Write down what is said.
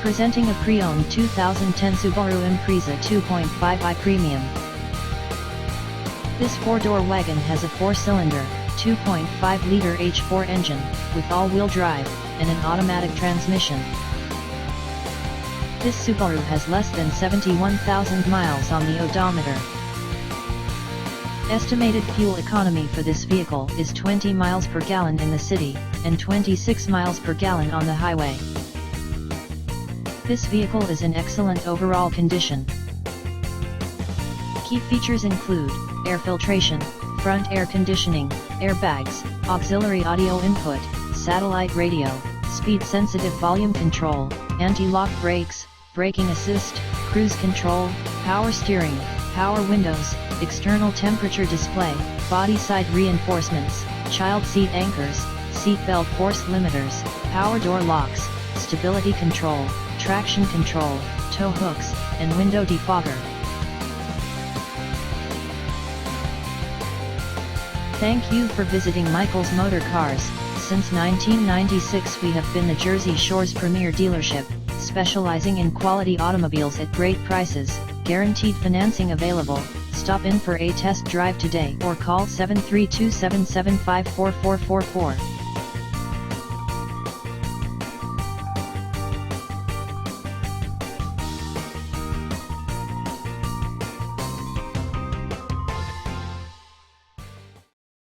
Presenting a pre-owned 2010 Subaru Impreza 2.5i Premium. This four-door wagon has a four-cylinder, 2.5-liter H4 engine, with all-wheel drive, and an automatic transmission. This Subaru has less than 71,000 miles on the odometer. Estimated fuel economy for this vehicle is 20 miles per gallon in the city, and 26 miles per gallon on the highway. This vehicle is in excellent overall condition. Key features include air filtration, front air conditioning, airbags, auxiliary audio input, satellite radio, speed-sensitive volume control, anti-lock brakes, braking assist, cruise control, power steering, power windows, external temperature display, body side reinforcements, child seat anchors, seat belt force limiters, power door locks, stability control, traction control, tow hooks, and window defogger. Thank you for visiting Michael's Motorcars. Since 1996 we have been the Jersey Shore's premier dealership, specializing in quality automobiles at great prices, guaranteed financing available. Stop in for a test drive today or call 732-775-4444.